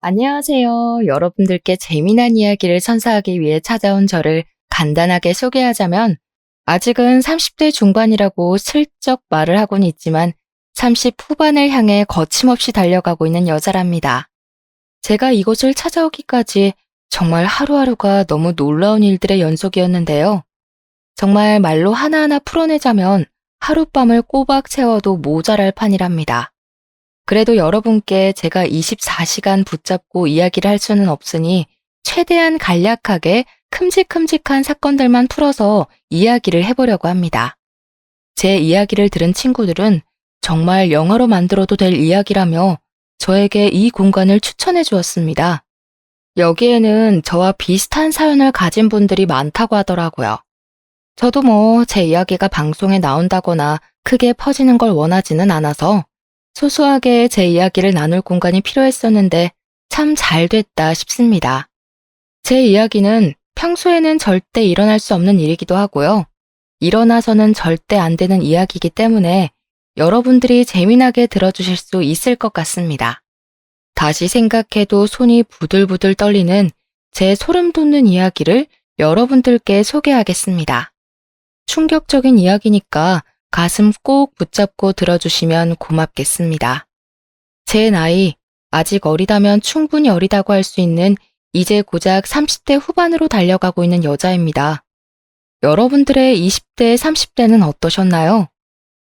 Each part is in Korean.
안녕하세요. 여러분들께 재미난 이야기를 선사하기 위해 찾아온 저를 간단하게 소개하자면, 아직은 30대 중반이라고 슬쩍 말을 하곤 있지만 30 후반을 향해 거침없이 달려가고 있는 여자랍니다. 제가 이곳을 찾아오기까지 정말 하루하루가 너무 놀라운 일들의 연속이었는데요. 정말 말로 하나하나 풀어내자면 하룻밤을 꼬박 채워도 모자랄 판이랍니다. 그래도 여러분께 제가 24시간 붙잡고 이야기를 할 수는 없으니 최대한 간략하게 큼직큼직한 사건들만 풀어서 이야기를 해보려고 합니다. 제 이야기를 들은 친구들은 정말 영화로 만들어도 될 이야기라며 저에게 이 공간을 추천해 주었습니다. 여기에는 저와 비슷한 사연을 가진 분들이 많다고 하더라고요. 저도 제 이야기가 방송에 나온다거나 크게 퍼지는 걸 원하지는 않아서 소소하게 제 이야기를 나눌 공간이 필요했었는데 참 잘 됐다 싶습니다. 제 이야기는 평소에는 절대 일어날 수 없는 일이기도 하고요. 일어나서는 절대 안 되는 이야기이기 때문에 여러분들이 재미나게 들어주실 수 있을 것 같습니다. 다시 생각해도 손이 부들부들 떨리는 제 소름 돋는 이야기를 여러분들께 소개하겠습니다. 충격적인 이야기니까 가슴 꼭 붙잡고 들어주시면 고맙겠습니다. 제 나이, 아직 어리다면 충분히 어리다고 할 수 있는 이제 고작 30대 후반으로 달려가고 있는 여자입니다. 여러분들의 20대, 30대는 어떠셨나요?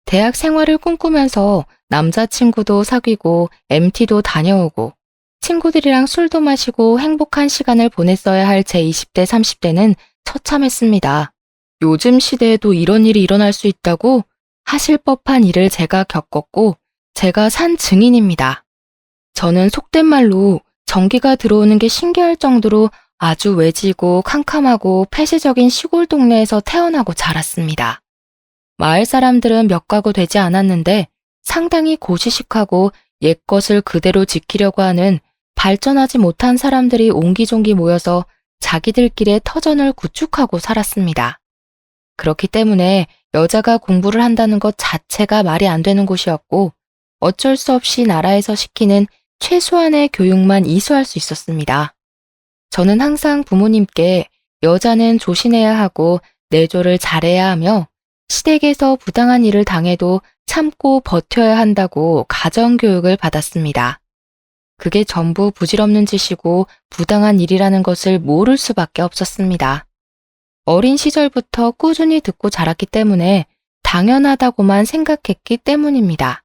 대학 생활을 꿈꾸면서 남자친구도 사귀고 MT도 다녀오고 친구들이랑 술도 마시고 행복한 시간을 보냈어야 할 제 20대, 30대는 처참했습니다. 요즘 시대에도 이런 일이 일어날 수 있다고 하실 법한 일을 제가 겪었고 제가 산 증인입니다. 저는 속된 말로 전기가 들어오는 게 신기할 정도로 아주 외지고 캄캄하고 폐쇄적인 시골 동네에서 태어나고 자랐습니다. 마을 사람들은 몇 가구 되지 않았는데 상당히 고시식하고 옛것을 그대로 지키려고 하는 발전하지 못한 사람들이 옹기종기 모여서 자기들끼리의 터전을 구축하고 살았습니다. 그렇기 때문에 여자가 공부를 한다는 것 자체가 말이 안 되는 곳이었고 어쩔 수 없이 나라에서 시키는 최소한의 교육만 이수할 수 있었습니다. 저는 항상 부모님께 여자는 조신해야 하고 내조를 잘해야 하며 시댁에서 부당한 일을 당해도 참고 버텨야 한다고 가정교육을 받았습니다. 그게 전부 부질없는 짓이고 부당한 일이라는 것을 모를 수밖에 없었습니다. 어린 시절부터 꾸준히 듣고 자랐기 때문에 당연하다고만 생각했기 때문입니다.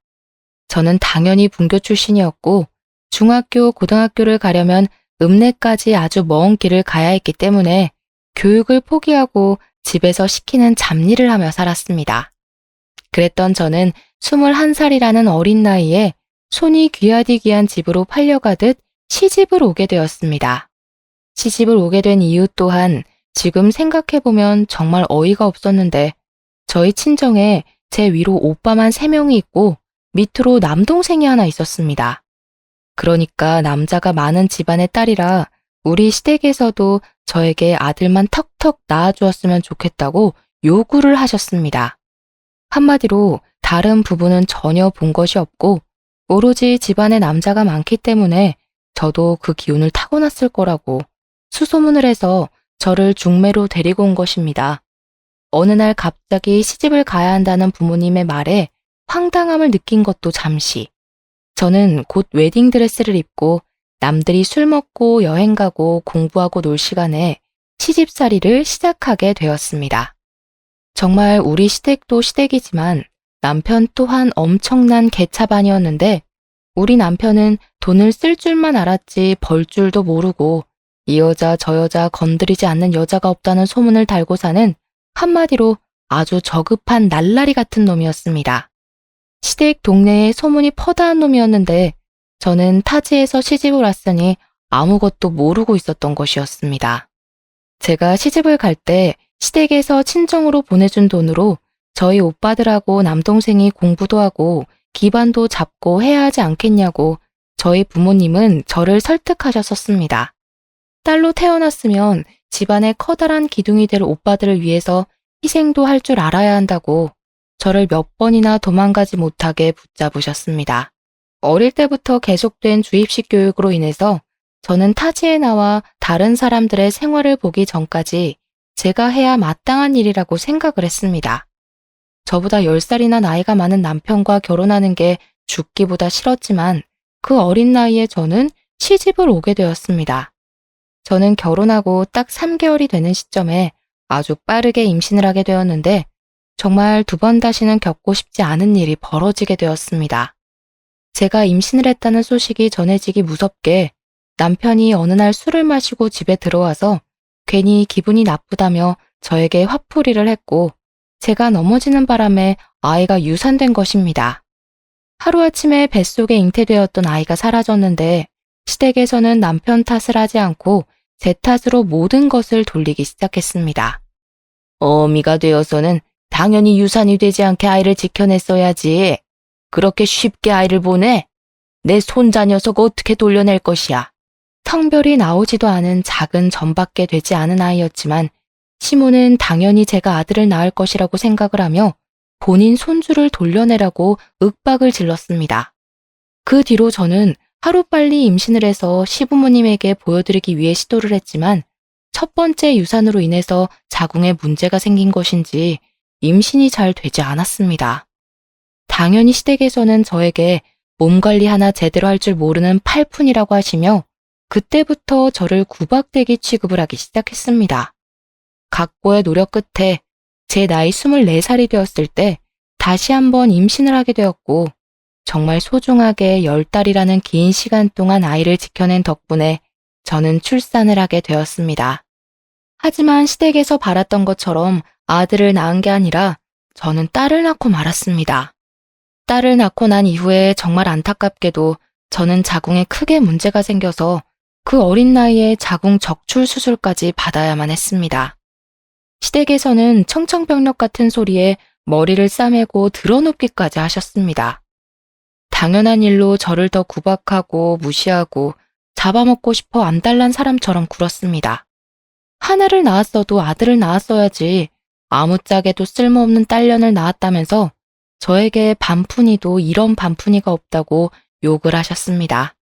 저는 당연히 분교 출신이었고 중학교, 고등학교를 가려면 읍내까지 아주 먼 길을 가야 했기 때문에 교육을 포기하고 집에서 시키는 잡일을 하며 살았습니다. 그랬던 저는 21살이라는 어린 나이에 손이 귀하디 귀한 집으로 팔려가듯 시집을 오게 되었습니다. 시집을 오게 된 이유 또한 지금 생각해보면 정말 어이가 없었는데 저희 친정에 제 위로 오빠만 3명이 있고 밑으로 남동생이 하나 있었습니다. 그러니까 남자가 많은 집안의 딸이라 우리 시댁에서도 저에게 아들만 턱턱 낳아주었으면 좋겠다고 요구를 하셨습니다. 한마디로 다른 부부는 전혀 본 것이 없고 오로지 집안에 남자가 많기 때문에 저도 그 기운을 타고났을 거라고 수소문을 해서 저를 중매로 데리고 온 것입니다. 어느 날 갑자기 시집을 가야 한다는 부모님의 말에 황당함을 느낀 것도 잠시. 저는 곧 웨딩드레스를 입고 남들이 술 먹고 여행 가고 공부하고 놀 시간에 시집살이를 시작하게 되었습니다. 정말 우리 시댁도 시댁이지만 남편 또한 엄청난 개차반이었는데 우리 남편은 돈을 쓸 줄만 알았지 벌 줄도 모르고 이 여자 저 여자 건드리지 않는 여자가 없다는 소문을 달고 사는 한마디로 아주 저급한 날라리 같은 놈이었습니다. 시댁 동네에 소문이 퍼다한 놈이었는데 저는 타지에서 시집을 왔으니 아무것도 모르고 있었던 것이었습니다. 제가 시집을 갈 때 시댁에서 친정으로 보내준 돈으로 저희 오빠들하고 남동생이 공부도 하고 기반도 잡고 해야 하지 않겠냐고 저희 부모님은 저를 설득하셨었습니다. 딸로 태어났으면 집안의 커다란 기둥이 될 오빠들을 위해서 희생도 할 줄 알아야 한다고 저를 몇 번이나 도망가지 못하게 붙잡으셨습니다. 어릴 때부터 계속된 주입식 교육으로 인해서 저는 타지에 나와 다른 사람들의 생활을 보기 전까지 제가 해야 마땅한 일이라고 생각을 했습니다. 저보다 10살이나 나이가 많은 남편과 결혼하는 게 죽기보다 싫었지만 그 어린 나이에 저는 시집을 오게 되었습니다. 저는 결혼하고 딱 3개월이 되는 시점에 아주 빠르게 임신을 하게 되었는데 정말 2번 다시는 겪고 싶지 않은 일이 벌어지게 되었습니다. 제가 임신을 했다는 소식이 전해지기 무섭게 남편이 어느 날 술을 마시고 집에 들어와서 괜히 기분이 나쁘다며 저에게 화풀이를 했고 제가 넘어지는 바람에 아이가 유산된 것입니다. 하루아침에 뱃속에 잉태되었던 아이가 사라졌는데 시댁에서는 남편 탓을 하지 않고 제 탓으로 모든 것을 돌리기 시작했습니다. 어미가 되어서는 당연히 유산이 되지 않게 아이를 지켜냈어야지. 그렇게 쉽게 아이를 보내? 내 손자 녀석 어떻게 돌려낼 것이야. 성별이 나오지도 않은 작은 점밖에 되지 않은 아이였지만 시모는 당연히 제가 아들을 낳을 것이라고 생각을 하며 본인 손주를 돌려내라고 윽박을 질렀습니다. 그 뒤로 저는 하루빨리 임신을 해서 시부모님에게 보여드리기 위해 시도를 했지만 첫 번째 유산으로 인해서 자궁에 문제가 생긴 것인지 임신이 잘 되지 않았습니다. 당연히 시댁에서는 저에게 몸 관리 하나 제대로 할 줄 모르는 팔푼이라고 하시며 그때부터 저를 구박대기 취급을 하기 시작했습니다. 각고의 노력 끝에 제 나이 24살이 되었을 때 다시 한번 임신을 하게 되었고 정말 소중하게 10달이라는 긴 시간 동안 아이를 지켜낸 덕분에 저는 출산을 하게 되었습니다. 하지만 시댁에서 바랐던 것처럼 아들을 낳은 게 아니라 저는 딸을 낳고 말았습니다. 딸을 낳고 난 이후에 정말 안타깝게도 저는 자궁에 크게 문제가 생겨서 그 어린 나이에 자궁 적출 수술까지 받아야만 했습니다. 시댁에서는 청천벽력 같은 소리에 머리를 싸매고 드러눕기까지 하셨습니다. 당연한 일로 저를 더 구박하고 무시하고 잡아먹고 싶어 안달난 사람처럼 굴었습니다. 하나를 낳았어도 아들을 낳았어야지 아무짝에도 쓸모없는 딸년을 낳았다면서 저에게 반푼이도 이런 반푼이가 없다고 욕을 하셨습니다.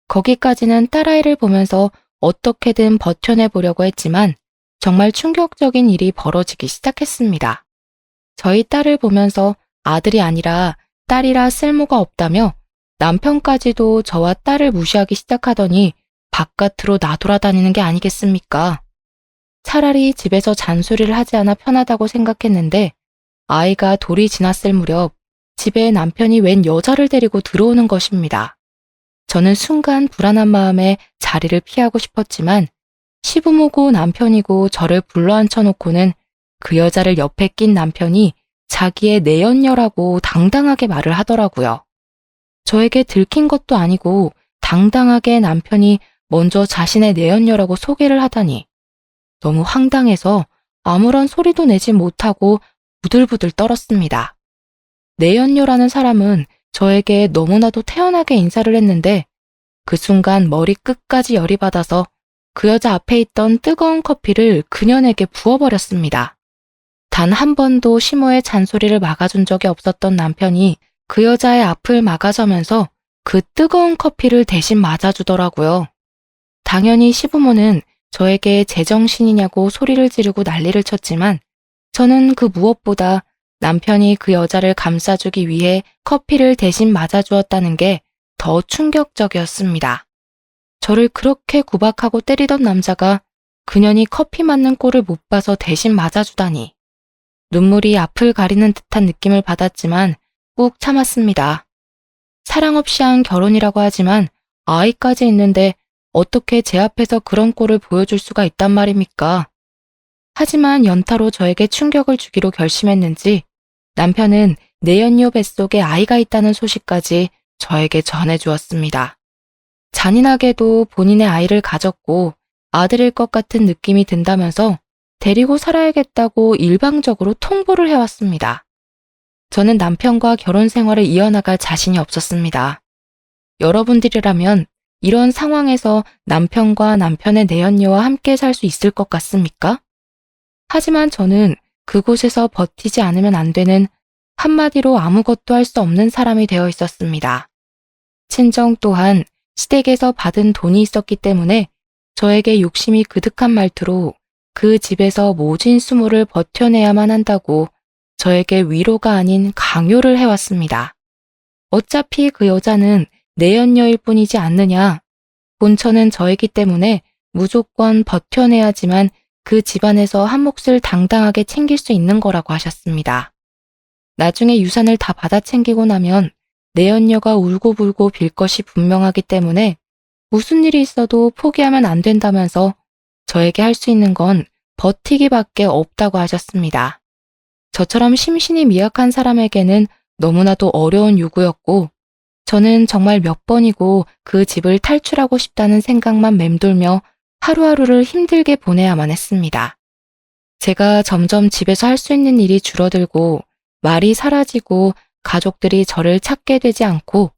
거기까지는 딸아이를 보면서 어떻게든 버텨내보려고 했지만 정말 충격적인 일이 벌어지기 시작했습니다. 저희 딸을 보면서 아들이 아니라 딸이라 쓸모가 없다며 남편까지도 저와 딸을 무시하기 시작하더니 바깥으로 나돌아다니는 게 아니겠습니까? 차라리 집에서 잔소리를 하지 않아 편하다고 생각했는데 아이가 돌이 지났을 무렵 집에 남편이 웬 여자를 데리고 들어오는 것입니다. 저는 순간 불안한 마음에 자리를 피하고 싶었지만 시부모고 남편이고 저를 불러앉혀놓고는 그 여자를 옆에 낀 남편이 자기의 내연녀라고 당당하게 말을 하더라고요. 저에게 들킨 것도 아니고 당당하게 남편이 먼저 자신의 내연녀라고 소개를 하다니 너무 황당해서 아무런 소리도 내지 못하고 부들부들 떨었습니다. 내연녀라는 사람은 저에게 너무나도 태연하게 인사를 했는데 그 순간 머리 끝까지 열이 받아서 그 여자 앞에 있던 뜨거운 커피를 그녀에게 부어버렸습니다. 단 한 번도 시모의 잔소리를 막아준 적이 없었던 남편이 그 여자의 앞을 막아서면서 그 뜨거운 커피를 대신 맞아주더라고요. 당연히 시부모는 저에게 제정신이냐고 소리를 지르고 난리를 쳤지만 저는 그 무엇보다 남편이 그 여자를 감싸주기 위해 커피를 대신 맞아주었다는 게 더 충격적이었습니다. 저를 그렇게 구박하고 때리던 남자가 그년이 커피 맞는 꼴을 못 봐서 대신 맞아주다니. 눈물이 앞을 가리는 듯한 느낌을 받았지만 꾹 참았습니다. 사랑 없이 한 결혼이라고 하지만 아이까지 있는데 어떻게 제 앞에서 그런 꼴을 보여줄 수가 있단 말입니까? 하지만 연타로 저에게 충격을 주기로 결심했는지 남편은 내연녀 뱃속에 아이가 있다는 소식까지 저에게 전해주었습니다. 잔인하게도 본인의 아이를 가졌고 아들일 것 같은 느낌이 든다면서 데리고 살아야겠다고 일방적으로 통보를 해왔습니다. 저는 남편과 결혼 생활을 이어나갈 자신이 없었습니다. 여러분들이라면 이런 상황에서 남편과 남편의 내연녀와 함께 살 수 있을 것 같습니까? 하지만 저는 그곳에서 버티지 않으면 안 되는 한마디로 아무것도 할 수 없는 사람이 되어 있었습니다. 친정 또한 시댁에서 받은 돈이 있었기 때문에 저에게 욕심이 그득한 말투로 그 집에서 모진 수모를 버텨내야만 한다고 저에게 위로가 아닌 강요를 해왔습니다. 어차피 그 여자는 내연녀일 뿐이지 않느냐. 본처는 저이기 때문에 무조건 버텨내야지만 그 집안에서 한 몫을 당당하게 챙길 수 있는 거라고 하셨습니다. 나중에 유산을 다 받아 챙기고 나면 내연녀가 울고불고 빌 것이 분명하기 때문에 무슨 일이 있어도 포기하면 안 된다면서 저에게 할 수 있는 건 버티기밖에 없다고 하셨습니다. 저처럼 심신이 미약한 사람에게는 너무나도 어려운 요구였고 저는 정말 몇 번이고 그 집을 탈출하고 싶다는 생각만 맴돌며 하루하루를 힘들게 보내야만 했습니다. 제가 점점 집에서 할 수 있는 일이 줄어들고 말이 사라지고 가족들이 저를 찾게 되지 않고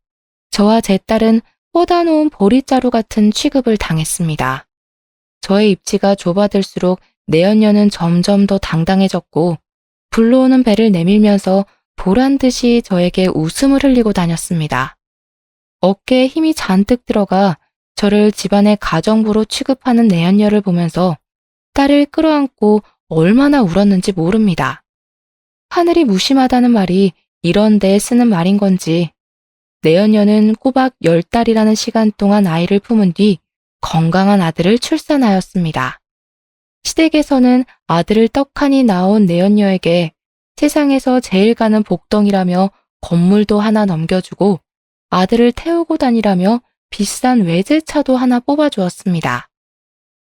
저와 제 딸은 뻗어놓은 보릿자루 같은 취급을 당했습니다. 저의 입지가 좁아들수록 내연녀는 점점 더 당당해졌고 불러오는 배를 내밀면서 보란 듯이 저에게 웃음을 흘리고 다녔습니다. 어깨에 힘이 잔뜩 들어가 저를 집안의 가정부로 취급하는 내연녀를 보면서 딸을 끌어안고 얼마나 울었는지 모릅니다. 하늘이 무심하다는 말이 이런 데에 쓰는 말인 건지 내연녀는 꼬박 10달이라는 시간 동안 아이를 품은 뒤 건강한 아들을 출산하였습니다. 시댁에서는 아들을 떡하니 낳은 내연녀에게 세상에서 제일 가는 복덩이라며 건물도 하나 넘겨주고 아들을 태우고 다니라며 비싼 외제차도 하나 뽑아주었습니다.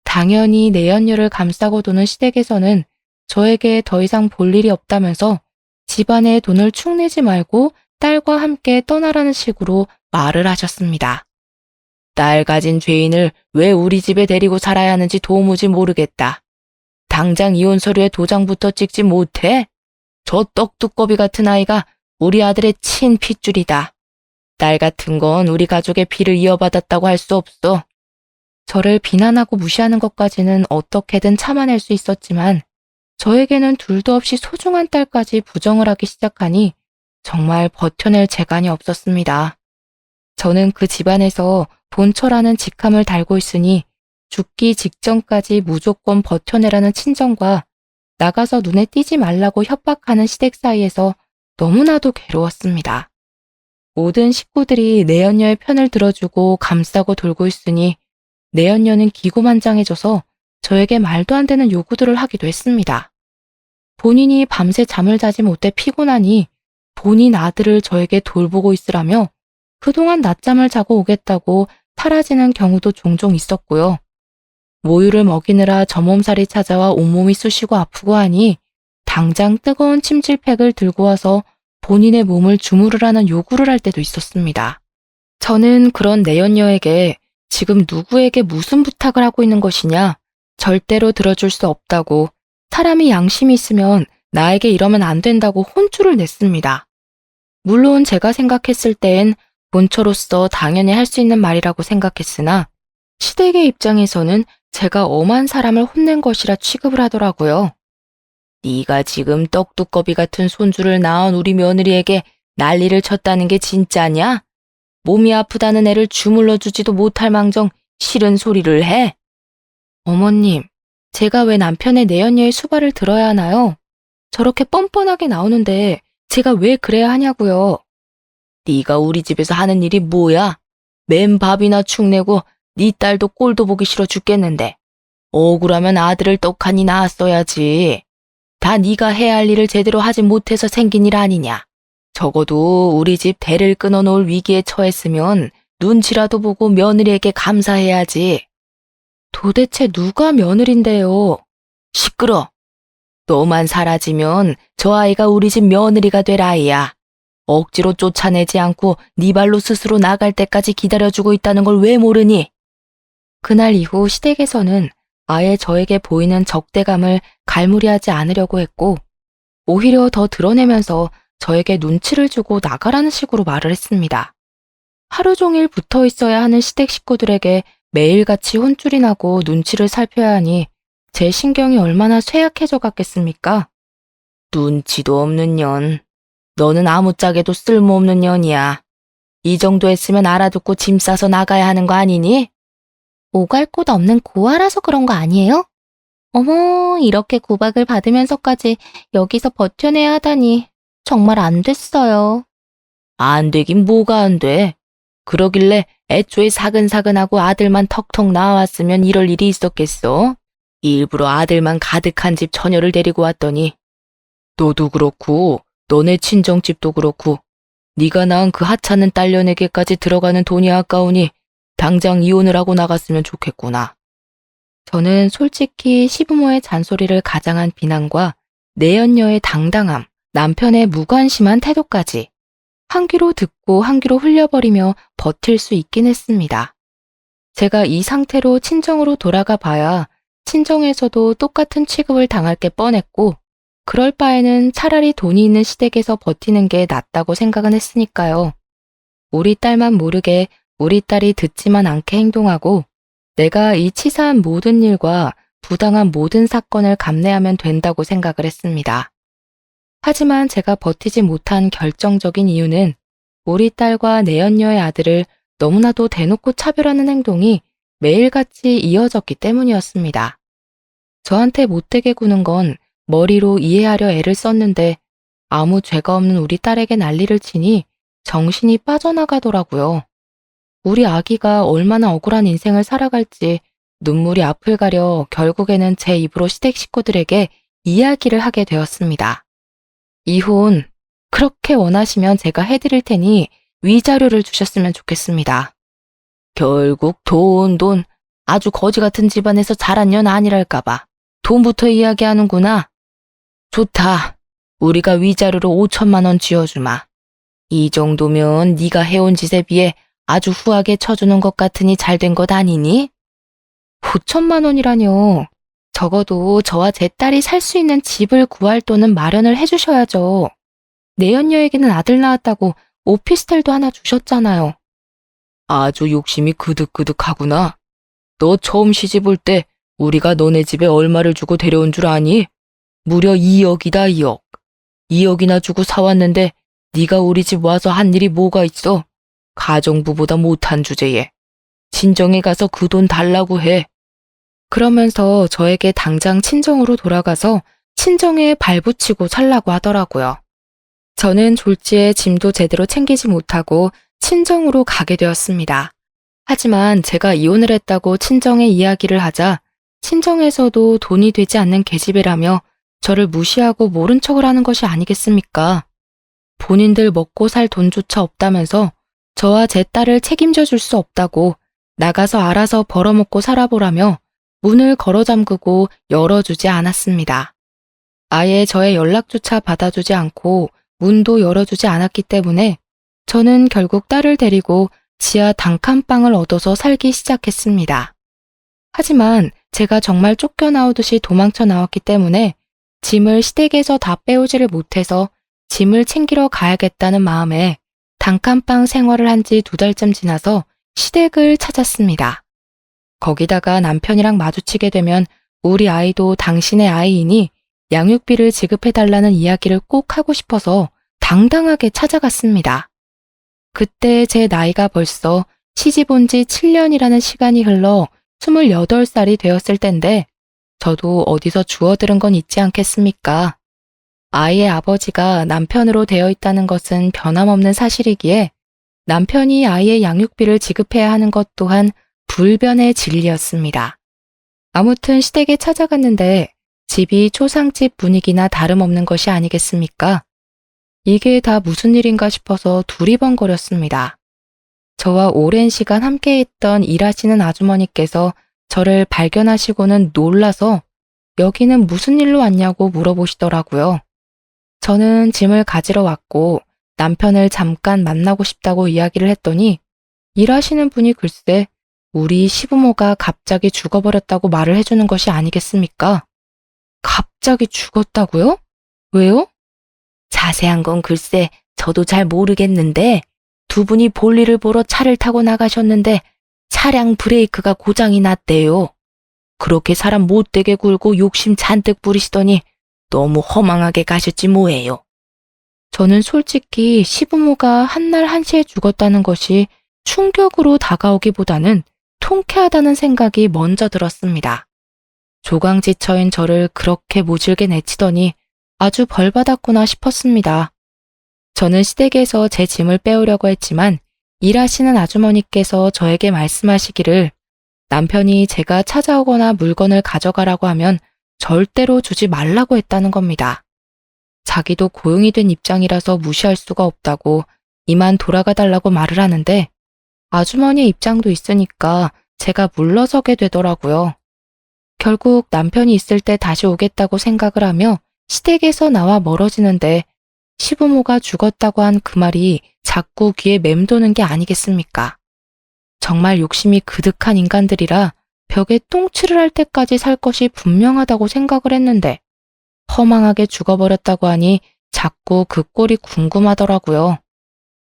당연히 내연녀를 감싸고 도는 시댁에서는 저에게 더 이상 볼 일이 없다면서 집안에 돈을 축 내지 말고 딸과 함께 떠나라는 식으로 말을 하셨습니다. 딸 가진 죄인을 왜 우리 집에 데리고 살아야 하는지 도무지 모르겠다. 당장 이혼 서류에 도장부터 찍지 못해? 저 떡두꺼비 같은 아이가 우리 아들의 친핏줄이다. 딸 같은 건 우리 가족의 피를 이어받았다고 할 수 없어. 저를 비난하고 무시하는 것까지는 어떻게든 참아낼 수 있었지만 저에게는 둘도 없이 소중한 딸까지 부정을 하기 시작하니 정말 버텨낼 재간이 없었습니다. 저는 그 집안에서 본처라는 직함을 달고 있으니 죽기 직전까지 무조건 버텨내라는 친정과 나가서 눈에 띄지 말라고 협박하는 시댁 사이에서 너무나도 괴로웠습니다. 모든 식구들이 내연녀의 편을 들어주고 감싸고 돌고 있으니 내연녀는 기고만장해져서 저에게 말도 안 되는 요구들을 하기도 했습니다. 본인이 밤새 잠을 자지 못해 피곤하니 본인 아들을 저에게 돌보고 있으라며 그동안 낮잠을 자고 오겠다고 사라지는 경우도 종종 있었고요. 모유를 먹이느라 저 몸살이 찾아와 온몸이 쑤시고 아프고 하니 당장 뜨거운 침질팩을 들고 와서 본인의 몸을 주무르라는 요구를 할 때도 있었습니다. 저는 그런 내연녀에게 지금 누구에게 무슨 부탁을 하고 있는 것이냐, 절대로 들어줄 수 없다고, 사람이 양심이 있으면 나에게 이러면 안 된다고 혼쭐을 냈습니다. 물론 제가 생각했을 땐 본처로서 당연히 할 수 있는 말이라고 생각했으나 시댁의 입장에서는 제가 엄한 사람을 혼낸 것이라 취급을 하더라고요. 네가 지금 떡두꺼비 같은 손주를 낳은 우리 며느리에게 난리를 쳤다는 게 진짜냐? 몸이 아프다는 애를 주물러 주지도 못할 망정 싫은 소리를 해? 어머님, 제가 왜 남편의 내연녀의 수발을 들어야 하나요? 저렇게 뻔뻔하게 나오는데 제가 왜 그래야 하냐고요. 네가 우리 집에서 하는 일이 뭐야? 맨 밥이나 축내고 네 딸도 꼴도 보기 싫어 죽겠는데 억울하면 아들을 떡하니 낳았어야지. 다 네가 해야 할 일을 제대로 하지 못해서 생긴 일 아니냐. 적어도 우리 집 대를 끊어놓을 위기에 처했으면 눈치라도 보고 며느리에게 감사해야지. 도대체 누가 며느린데요? 시끄러. 너만 사라지면 저 아이가 우리 집 며느리가 될 아이야. 억지로 쫓아내지 않고 네 발로 스스로 나갈 때까지 기다려주고 있다는 걸 왜 모르니? 그날 이후 시댁에서는 아예 저에게 보이는 적대감을 갈무리하지 않으려고 했고 오히려 더 드러내면서 저에게 눈치를 주고 나가라는 식으로 말을 했습니다. 하루 종일 붙어 있어야 하는 시댁 식구들에게 매일같이 혼쭐이 나고 눈치를 살펴야 하니 제 신경이 얼마나 쇠약해져 갔겠습니까? 눈치도 없는 년. 너는 아무짝에도 쓸모없는 년이야. 이 정도 했으면 알아듣고 짐 싸서 나가야 하는 거 아니니? 오갈 곳 없는 고아라서 그런 거 아니에요? 어머, 이렇게 구박을 받으면서까지 여기서 버텨내야 하다니 정말 안 됐어요. 안 되긴 뭐가 안 돼. 그러길래 애초에 사근사근하고 아들만 턱턱 나왔으면 이럴 일이 있었겠어? 일부러 아들만 가득한 집 처녀를 데리고 왔더니 너도 그렇고 너네 친정집도 그렇고 네가 낳은 그 하찮은 딸려내게까지 들어가는 돈이 아까우니 당장 이혼을 하고 나갔으면 좋겠구나. 저는 솔직히 시부모의 잔소리를 가장한 비난과 내연녀의 당당함, 남편의 무관심한 태도까지 한 귀로 듣고 한 귀로 흘려버리며 버틸 수 있긴 했습니다. 제가 이 상태로 친정으로 돌아가 봐야 친정에서도 똑같은 취급을 당할 게 뻔했고 그럴 바에는 차라리 돈이 있는 시댁에서 버티는 게 낫다고 생각은 했으니까요. 우리 딸만 모르게 우리 딸이 듣지만 않게 행동하고 내가 이 치사한 모든 일과 부당한 모든 사건을 감내하면 된다고 생각을 했습니다. 하지만 제가 버티지 못한 결정적인 이유는 우리 딸과 내연녀의 아들을 너무나도 대놓고 차별하는 행동이 매일같이 이어졌기 때문이었습니다. 저한테 못되게 구는 건 머리로 이해하려 애를 썼는데 아무 죄가 없는 우리 딸에게 난리를 치니 정신이 빠져나가더라고요. 우리 아기가 얼마나 억울한 인생을 살아갈지 눈물이 앞을 가려 결국에는 제 입으로 시댁 식구들에게 이야기를 하게 되었습니다. 이혼, 그렇게 원하시면 제가 해드릴 테니 위자료를 주셨으면 좋겠습니다. 결국 돈, 아주 거지 같은 집안에서 자란 년 아니랄까봐 돈부터 이야기하는구나. 좋다. 우리가 위자료로 5천만 원 쥐어주마. 이 정도면 네가 해온 짓에 비해 아주 후하게 쳐주는 것 같으니 잘된 것 아니니? 5천만 원이라뇨. 적어도 저와 제 딸이 살 수 있는 집을 구할 돈은 마련을 해주셔야죠. 내연녀에게는 아들 낳았다고 오피스텔도 하나 주셨잖아요. 아주 욕심이 그득그득하구나. 너 처음 시집 올 때 우리가 너네 집에 얼마를 주고 데려온 줄 아니? 무려 2억이다, 2억. 2억이나 주고 사왔는데 네가 우리 집 와서 한 일이 뭐가 있어? 가정부보다 못한 주제에. 친정에 가서 그 돈 달라고 해. 그러면서 저에게 당장 친정으로 돌아가서 친정에 발붙이고 살라고 하더라고요. 저는 졸지에 짐도 제대로 챙기지 못하고 친정으로 가게 되었습니다. 하지만 제가 이혼을 했다고 친정에 이야기를 하자 친정에서도 돈이 되지 않는 계집애라며 저를 무시하고 모른 척을 하는 것이 아니겠습니까? 본인들 먹고 살 돈조차 없다면서 저와 제 딸을 책임져 줄 수 없다고 나가서 알아서 벌어먹고 살아보라며 문을 걸어 잠그고 열어주지 않았습니다. 아예 저의 연락조차 받아주지 않고 문도 열어주지 않았기 때문에 저는 결국 딸을 데리고 지하 단칸방을 얻어서 살기 시작했습니다. 하지만 제가 정말 쫓겨나오듯이 도망쳐 나왔기 때문에 짐을 시댁에서 다 빼오지를 못해서 짐을 챙기러 가야겠다는 마음에 단칸방 생활을 한 지 2달쯤 지나서 시댁을 찾았습니다. 거기다가 남편이랑 마주치게 되면 우리 아이도 당신의 아이이니 양육비를 지급해달라는 이야기를 꼭 하고 싶어서 당당하게 찾아갔습니다. 그때 제 나이가 벌써 시집 온 지 7년이라는 시간이 흘러 28살이 되었을 텐데 저도 어디서 주워들은 건 있지 않겠습니까? 아이의 아버지가 남편으로 되어 있다는 것은 변함없는 사실이기에 남편이 아이의 양육비를 지급해야 하는 것 또한 불변의 진리였습니다. 아무튼 시댁에 찾아갔는데 집이 초상집 분위기나 다름없는 것이 아니겠습니까? 이게 다 무슨 일인가 싶어서 두리번거렸습니다. 저와 오랜 시간 함께했던 일하시는 아주머니께서 저를 발견하시고는 놀라서 여기는 무슨 일로 왔냐고 물어보시더라고요. 저는 짐을 가지러 왔고 남편을 잠깐 만나고 싶다고 이야기를 했더니 일하시는 분이 글쎄 우리 시부모가 갑자기 죽어버렸다고 말을 해주는 것이 아니겠습니까? 갑자기 죽었다고요? 왜요? 자세한 건 글쎄 저도 잘 모르겠는데 두 분이 볼일을 보러 차를 타고 나가셨는데 차량 브레이크가 고장이 났대요. 그렇게 사람 못되게 굴고 욕심 잔뜩 부리시더니 너무 허망하게 가셨지 뭐예요. 저는 솔직히 시부모가 한날 한시에 죽었다는 것이 충격으로 다가오기보다는 통쾌하다는 생각이 먼저 들었습니다. 조강지처인 저를 그렇게 모질게 내치더니 아주 벌받았구나 싶었습니다. 저는 시댁에서 제 짐을 빼오려고 했지만 일하시는 아주머니께서 저에게 말씀하시기를 남편이 제가 찾아오거나 물건을 가져가라고 하면 절대로 주지 말라고 했다는 겁니다. 자기도 고용이 된 입장이라서 무시할 수가 없다고 이만 돌아가 달라고 말을 하는데 아주머니의 입장도 있으니까 제가 물러서게 되더라고요. 결국 남편이 있을 때 다시 오겠다고 생각을 하며 시댁에서 나와 멀어지는데 시부모가 죽었다고 한 그 말이 자꾸 귀에 맴도는 게 아니겠습니까? 정말 욕심이 그득한 인간들이라 벽에 똥칠을 할 때까지 살 것이 분명하다고 생각을 했는데 허망하게 죽어버렸다고 하니 자꾸 그 꼴이 궁금하더라고요.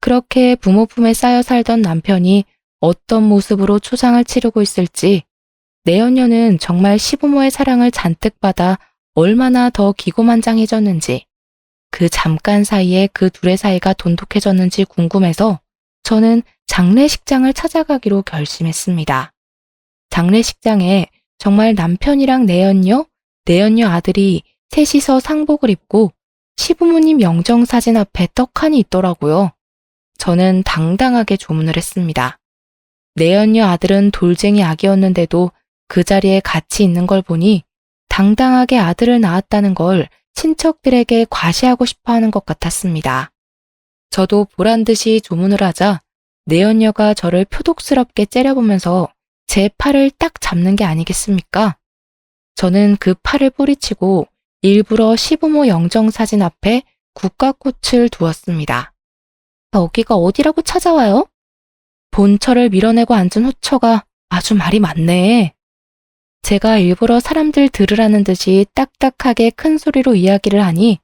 그렇게 부모 품에 쌓여 살던 남편이 어떤 모습으로 초상을 치르고 있을지 내연녀는 정말 시부모의 사랑을 잔뜩 받아 얼마나 더 기고만장해졌는지 그 잠깐 사이에 그 둘의 사이가 돈독해졌는지 궁금해서 저는 장례식장을 찾아가기로 결심했습니다. 장례식장에 정말 남편이랑 내연녀 아들이 셋이서 상복을 입고 시부모님 영정사진 앞에 떡하니 있더라고요. 저는 당당하게 조문을 했습니다. 내연녀 아들은 돌쟁이 아기였는데도 그 자리에 같이 있는 걸 보니 당당하게 아들을 낳았다는 걸 친척들에게 과시하고 싶어 하는 것 같았습니다. 저도 보란듯이 조문을 하자 내연녀가 저를 표독스럽게 째려보면서 제 팔을 딱 잡는 게 아니겠습니까? 저는 그 팔을 뿌리치고 일부러 시부모 영정사진 앞에 국화꽃을 두었습니다. 여기가 어디라고 찾아와요? 본처를 밀어내고 앉은 후처가 아주 말이 많네. 제가 일부러 사람들 들으라는 듯이 딱딱하게 큰 소리로 이야기를 하니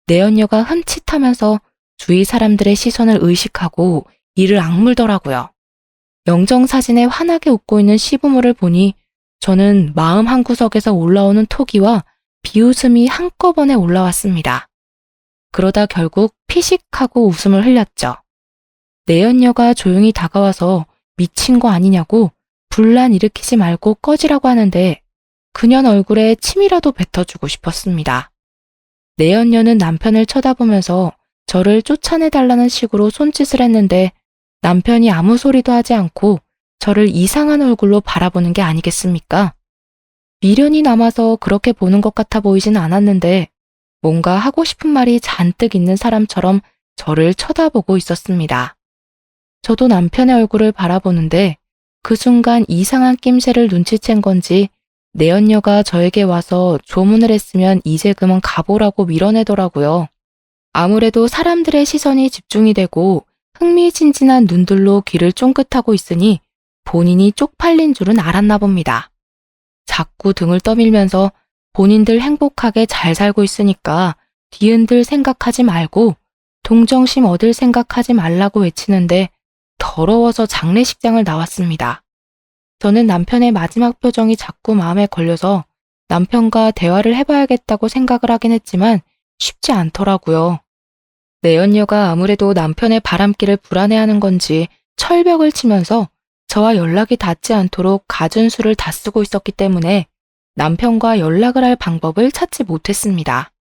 내연녀가 흠칫하면서 주위 사람들의 시선을 의식하고 이를 악물더라고요. 영정사진에 환하게 웃고 있는 시부모를 보니 저는 마음 한구석에서 올라오는 토기와 비웃음이 한꺼번에 올라왔습니다. 그러다 결국 피식하고 웃음을 흘렸죠. 내연녀가 조용히 다가와서 미친 거 아니냐고 분란 일으키지 말고 꺼지라고 하는데 그년 얼굴에 침이라도 뱉어주고 싶었습니다. 내연녀는 남편을 쳐다보면서 저를 쫓아내달라는 식으로 손짓을 했는데 남편이 아무 소리도 하지 않고 저를 이상한 얼굴로 바라보는 게 아니겠습니까? 미련이 남아서 그렇게 보는 것 같아 보이진 않았는데 뭔가 하고 싶은 말이 잔뜩 있는 사람처럼 저를 쳐다보고 있었습니다. 저도 남편의 얼굴을 바라보는데 그 순간 이상한 낌새를 눈치챈 건지 내연녀가 저에게 와서 조문을 했으면 이제 그만 가보라고 밀어내더라고요. 아무래도 사람들의 시선이 집중이 되고 흥미진진한 눈들로 귀를 쫑긋하고 있으니 본인이 쪽팔린 줄은 알았나 봅니다. 자꾸 등을 떠밀면서 본인들 행복하게 잘 살고 있으니까 뒤흔들 생각하지 말고 동정심 얻을 생각하지 말라고 외치는데 더러워서 장례식장을 나왔습니다. 저는 남편의 마지막 표정이 자꾸 마음에 걸려서 남편과 대화를 해봐야겠다고 생각을 하긴 했지만 쉽지 않더라고요. 내연녀가 아무래도 남편의 바람길을 불안해하는 건지 철벽을 치면서 저와 연락이 닿지 않도록 갖은 수를 다 쓰고 있었기 때문에 남편과 연락을 할 방법을 찾지 못했습니다.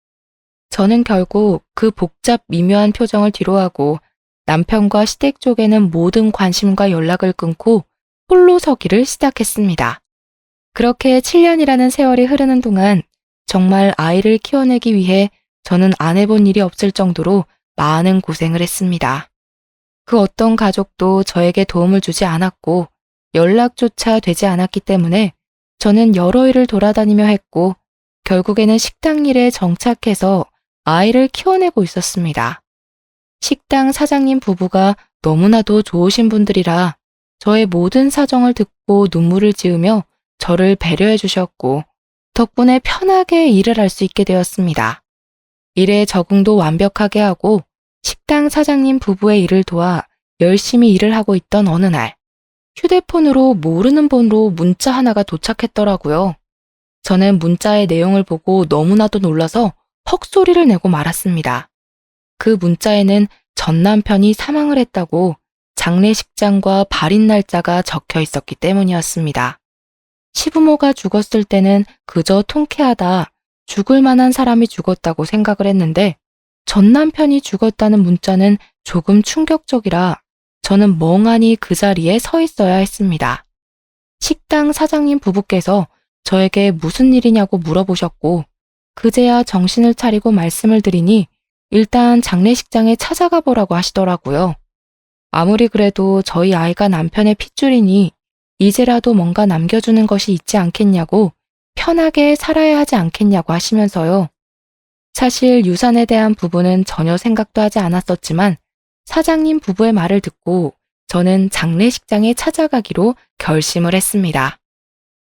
저는 결국 그 복잡 미묘한 표정을 뒤로하고 남편과 시댁 쪽에는 모든 관심과 연락을 끊고 홀로 서기를 시작했습니다. 그렇게 7년이라는 세월이 흐르는 동안 정말 아이를 키워내기 위해 저는 안 해본 일이 없을 정도로 많은 고생을 했습니다. 그 어떤 가족도 저에게 도움을 주지 않았고 연락조차 되지 않았기 때문에 저는 여러 일을 돌아다니며 했고 결국에는 식당 일에 정착해서 아이를 키워내고 있었습니다. 식당 사장님 부부가 너무나도 좋으신 분들이라 저의 모든 사정을 듣고 눈물을 지으며 저를 배려해 주셨고 덕분에 편하게 일을 할 수 있게 되었습니다. 일에 적응도 완벽하게 하고 식당 사장님 부부의 일을 도와 열심히 일을 하고 있던 어느 날 휴대폰으로 모르는 번호로 문자 하나가 도착했더라고요. 저는 문자의 내용을 보고 너무나도 놀라서 헉소리를 내고 말았습니다. 그 문자에는 전 남편이 사망을 했다고 장례식장과 발인 날짜가 적혀 있었기 때문이었습니다. 시부모가 죽었을 때는 그저 통쾌하다, 죽을 만한 사람이 죽었다고 생각을 했는데 전 남편이 죽었다는 문자는 조금 충격적이라 저는 멍하니 그 자리에 서 있어야 했습니다. 식당 사장님 부부께서 저에게 무슨 일이냐고 물어보셨고 그제야 정신을 차리고 말씀을 드리니 일단 장례식장에 찾아가 보라고 하시더라고요. 아무리 그래도 저희 아이가 남편의 핏줄이니 이제라도 뭔가 남겨주는 것이 있지 않겠냐고 편하게 살아야 하지 않겠냐고 하시면서요. 사실 유산에 대한 부분은 전혀 생각도 하지 않았었지만 사장님 부부의 말을 듣고 저는 장례식장에 찾아가기로 결심을 했습니다.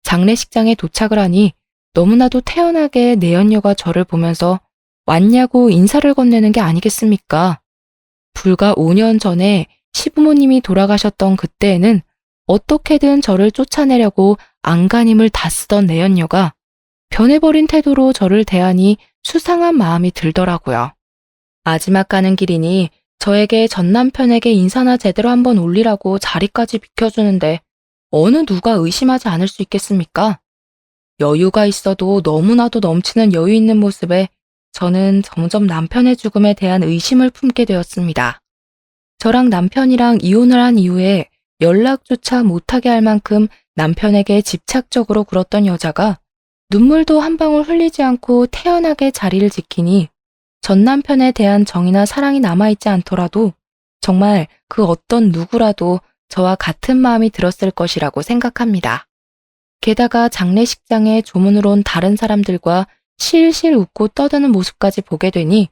장례식장에 도착을 하니 너무나도 태연하게 내연녀가 저를 보면서 왔냐고 인사를 건네는 게 아니겠습니까? 불과 5년 전에 시부모님이 돌아가셨던 그때에는 어떻게든 저를 쫓아내려고 안간힘을 다 쓰던 내연녀가 변해버린 태도로 저를 대하니 수상한 마음이 들더라고요. 마지막 가는 길이니 저에게 전 남편에게 인사나 제대로 한번 올리라고 자리까지 비켜주는데 어느 누가 의심하지 않을 수 있겠습니까? 여유가 있어도 너무나도 넘치는 여유 있는 모습에 저는 점점 남편의 죽음에 대한 의심을 품게 되었습니다. 저랑 남편이랑 이혼을 한 이후에 연락조차 못하게 할 만큼 남편에게 집착적으로 굴었던 여자가 눈물도 한 방울 흘리지 않고 태연하게 자리를 지키니 전 남편에 대한 정이나 사랑이 남아있지 않더라도 정말 그 어떤 누구라도 저와 같은 마음이 들었을 것이라고 생각합니다. 게다가 장례식장에 조문으로 온 다른 사람들과 실실 웃고 떠드는 모습까지 보게 되니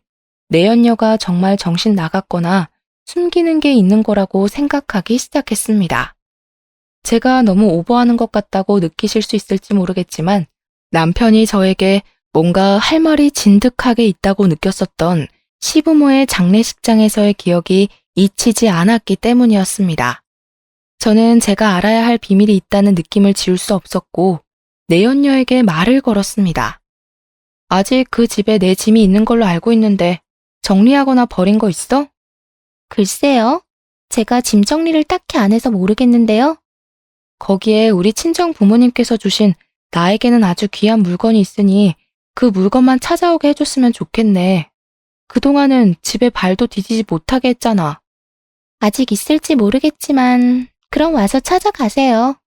내연녀가 정말 정신 나갔거나 숨기는 게 있는 거라고 생각하기 시작했습니다. 제가 너무 오버하는 것 같다고 느끼실 수 있을지 모르겠지만 남편이 저에게 뭔가 할 말이 진득하게 있다고 느꼈었던 시부모의 장례식장에서의 기억이 잊히지 않았기 때문이었습니다. 저는 제가 알아야 할 비밀이 있다는 느낌을 지울 수 없었고 내연녀에게 말을 걸었습니다. 아직 그 집에 내 짐이 있는 걸로 알고 있는데 정리하거나 버린 거 있어? 글쎄요. 제가 짐 정리를 딱히 안 해서 모르겠는데요. 거기에 우리 친정 부모님께서 주신 나에게는 아주 귀한 물건이 있으니 그 물건만 찾아오게 해줬으면 좋겠네. 그동안은 집에 발도 디디지 못하게 했잖아. 아직 있을지 모르겠지만 그럼 와서 찾아가세요.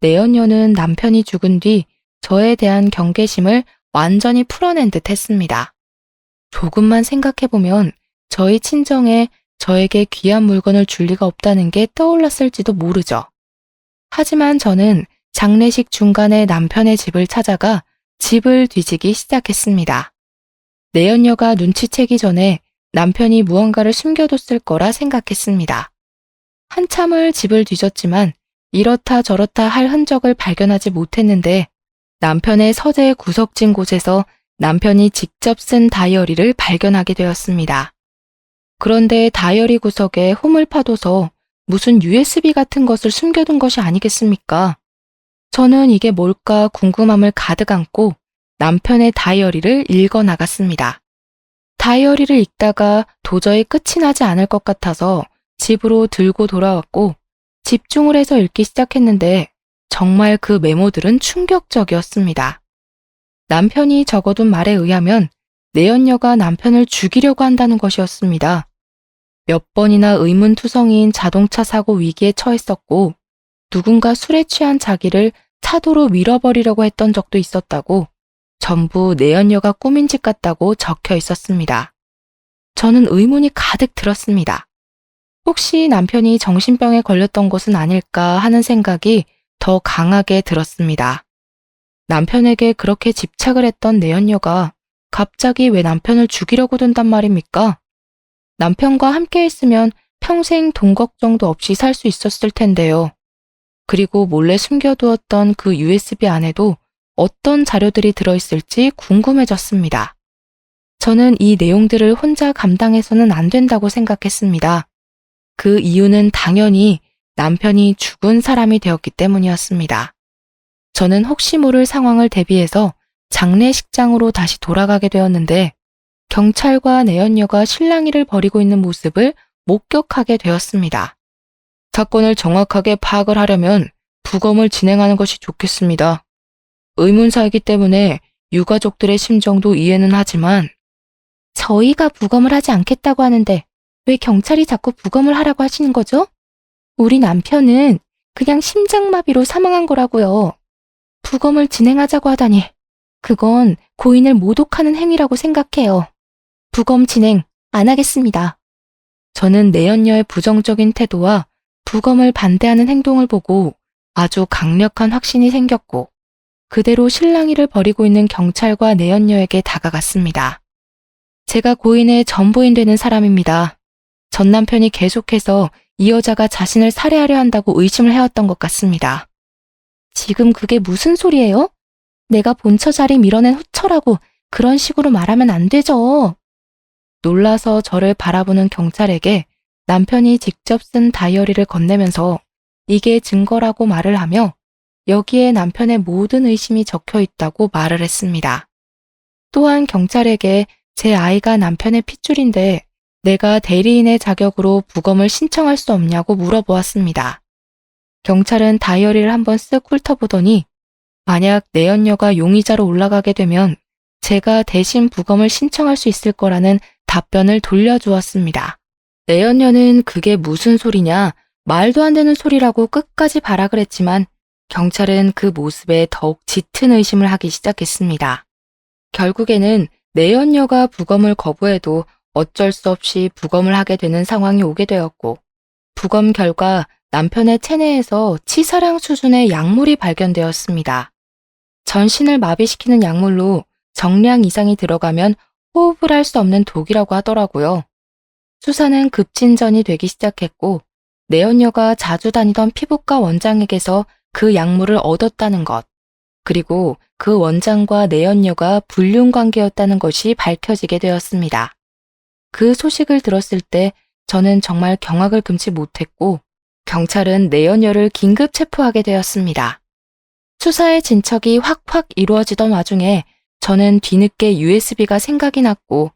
내연녀는 남편이 죽은 뒤 저에 대한 경계심을 완전히 풀어낸 듯 했습니다. 조금만 생각해보면 저희 친정에 저에게 귀한 물건을 줄 리가 없다는 게 떠올랐을지도 모르죠. 하지만 저는 장례식 중간에 남편의 집을 찾아가 집을 뒤지기 시작했습니다. 내연녀가 눈치채기 전에 남편이 무언가를 숨겨뒀을 거라 생각했습니다. 한참을 집을 뒤졌지만 이렇다 저렇다 할 흔적을 발견하지 못했는데 남편의 서재 구석진 곳에서 남편이 직접 쓴 다이어리를 발견하게 되었습니다. 그런데 다이어리 구석에 홈을 파둬서 무슨 USB 같은 것을 숨겨둔 것이 아니겠습니까? 저는 이게 뭘까 궁금함을 가득 안고 남편의 다이어리를 읽어 나갔습니다. 다이어리를 읽다가 도저히 끝이 나지 않을 것 같아서 집으로 들고 돌아왔고 집중을 해서 읽기 시작했는데 정말 그 메모들은 충격적이었습니다. 남편이 적어둔 말에 의하면 내연녀가 남편을 죽이려고 한다는 것이었습니다. 몇 번이나 의문투성이인 자동차 사고 위기에 처했었고 누군가 술에 취한 자기를 차도로 밀어버리려고 했던 적도 있었다고 전부 내연녀가 꾸민 짓 같다고 적혀 있었습니다. 저는 의문이 가득 들었습니다. 혹시 남편이 정신병에 걸렸던 것은 아닐까 하는 생각이 더 강하게 들었습니다. 남편에게 그렇게 집착을 했던 내연녀가 갑자기 왜 남편을 죽이려고 든단 말입니까? 남편과 함께 있으면 평생 돈 걱정도 없이 살 수 있었을 텐데요. 그리고 몰래 숨겨두었던 그 USB 안에도 어떤 자료들이 들어있을지 궁금해졌습니다. 저는 이 내용들을 혼자 감당해서는 안 된다고 생각했습니다. 그 이유는 당연히 남편이 죽은 사람이 되었기 때문이었습니다. 저는 혹시 모를 상황을 대비해서 장례식장으로 다시 돌아가게 되었는데 경찰과 내연녀가 실랑이를 벌이고 있는 모습을 목격하게 되었습니다. 사건을 정확하게 파악을 하려면 부검을 진행하는 것이 좋겠습니다. 의문사이기 때문에 유가족들의 심정도 이해는 하지만 저희가 부검을 하지 않겠다고 하는데 왜 경찰이 자꾸 부검을 하라고 하시는 거죠? 우리 남편은 그냥 심장마비로 사망한 거라고요. 부검을 진행하자고 하다니 그건 고인을 모독하는 행위라고 생각해요. 부검 진행 안 하겠습니다. 저는 내연녀의 부정적인 태도와 부검을 반대하는 행동을 보고 아주 강력한 확신이 생겼고 그대로 실랑이를 벌이고 있는 경찰과 내연녀에게 다가갔습니다. 제가 고인의 전부인 되는 사람입니다. 전 남편이 계속해서 이 여자가 자신을 살해하려 한다고 의심을 해왔던 것 같습니다. 지금 그게 무슨 소리예요? 내가 본처 자리 밀어낸 후처라고 그런 식으로 말하면 안 되죠. 놀라서 저를 바라보는 경찰에게 남편이 직접 쓴 다이어리를 건네면서 이게 증거라고 말을 하며 여기에 남편의 모든 의심이 적혀 있다고 말을 했습니다. 또한 경찰에게 제 아이가 남편의 핏줄인데 내가 대리인의 자격으로 부검을 신청할 수 없냐고 물어보았습니다. 경찰은 다이어리를 한번 쓱 훑어보더니 만약 내연녀가 용의자로 올라가게 되면 제가 대신 부검을 신청할 수 있을 거라는 답변을 돌려주었습니다. 내연녀는 그게 무슨 소리냐, 말도 안 되는 소리라고 끝까지 발악을 했지만 경찰은 그 모습에 더욱 짙은 의심을 하기 시작했습니다. 결국에는 내연녀가 부검을 거부해도 어쩔 수 없이 부검을 하게 되는 상황이 오게 되었고 부검 결과 남편의 체내에서 치사량 수준의 약물이 발견되었습니다. 전신을 마비시키는 약물로 정량 이상이 들어가면 호흡을 할 수 없는 독이라고 하더라고요. 수사는 급진전이 되기 시작했고 내연녀가 자주 다니던 피부과 원장에게서 그 약물을 얻었다는 것, 그리고 그 원장과 내연녀가 불륜 관계였다는 것이 밝혀지게 되었습니다. 그 소식을 들었을 때 저는 정말 경악을 금치 못했고 경찰은 내연녀를 긴급 체포하게 되었습니다. 수사의 진척이 확확 이루어지던 와중에 저는 뒤늦게 USB가 생각이 났고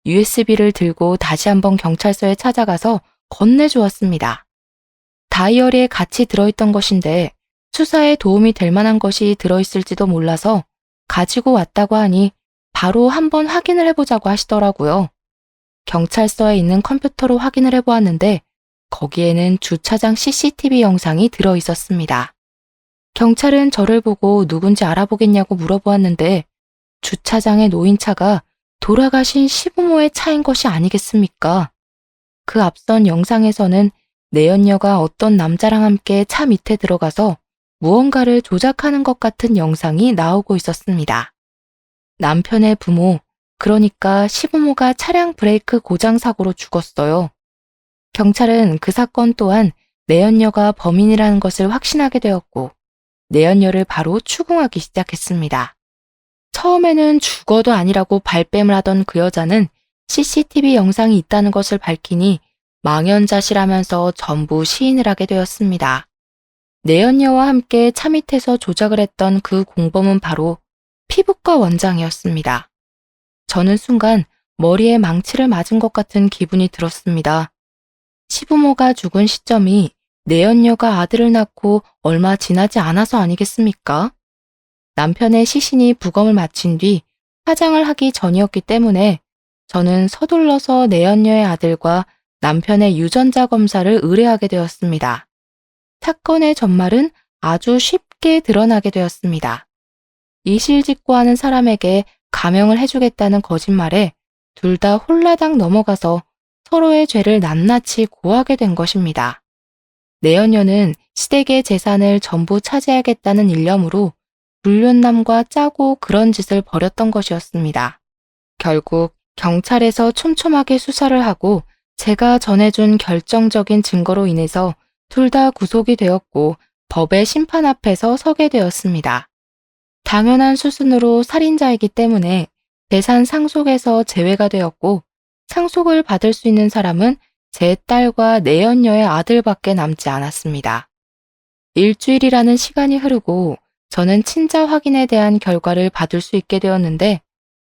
USB를 들고 다시 한번 경찰서에 찾아가서 건네주었습니다. 다이어리에 같이 들어있던 것인데 수사에 도움이 될 만한 것이 들어있을지도 몰라서 가지고 왔다고 하니 바로 한번 확인을 해보자고 하시더라고요. 경찰서에 있는 컴퓨터로 확인을 해보았는데 거기에는 주차장 CCTV 영상이 들어있었습니다. 경찰은 저를 보고 누군지 알아보겠냐고 물어보았는데 주차장에 놓인 차가 돌아가신 시부모의 차인 것이 아니겠습니까? 그 앞선 영상에서는 내연녀가 어떤 남자랑 함께 차 밑에 들어가서 무언가를 조작하는 것 같은 영상이 나오고 있었습니다. 남편의 부모, 그러니까 시부모가 차량 브레이크 고장 사고로 죽었어요. 경찰은 그 사건 또한 내연녀가 범인이라는 것을 확신하게 되었고 내연녀를 바로 추궁하기 시작했습니다. 처음에는 죽어도 아니라고 발뺌을 하던 그 여자는 CCTV 영상이 있다는 것을 밝히니 망연자실하면서 전부 시인을 하게 되었습니다. 내연녀와 함께 차 밑에서 조작을 했던 그 공범은 바로 피부과 원장이었습니다. 저는 순간 머리에 망치를 맞은 것 같은 기분이 들었습니다. 시부모가 죽은 시점이 내연녀가 아들을 낳고 얼마 지나지 않아서 아니겠습니까? 남편의 시신이 부검을 마친 뒤 화장을 하기 전이었기 때문에 저는 서둘러서 내연녀의 아들과 남편의 유전자 검사를 의뢰하게 되었습니다. 사건의 전말은 아주 쉽게 드러나게 되었습니다. 이실직고하는 사람에게 감형을 해주겠다는 거짓말에 둘 다 홀라당 넘어가서 서로의 죄를 낱낱이 고하게 된 것입니다. 내연녀는 시댁의 재산을 전부 차지하겠다는 일념으로 불륜남과 짜고 그런 짓을 벌였던 것이었습니다. 결국 경찰에서 촘촘하게 수사를 하고 제가 전해준 결정적인 증거로 인해서 둘 다 구속이 되었고 법의 심판 앞에서 서게 되었습니다. 당연한 수순으로 살인자이기 때문에 재산 상속에서 제외가 되었고 상속을 받을 수 있는 사람은 제 딸과 내연녀의 아들밖에 남지 않았습니다. 일주일이라는 시간이 흐르고 저는 친자 확인에 대한 결과를 받을 수 있게 되었는데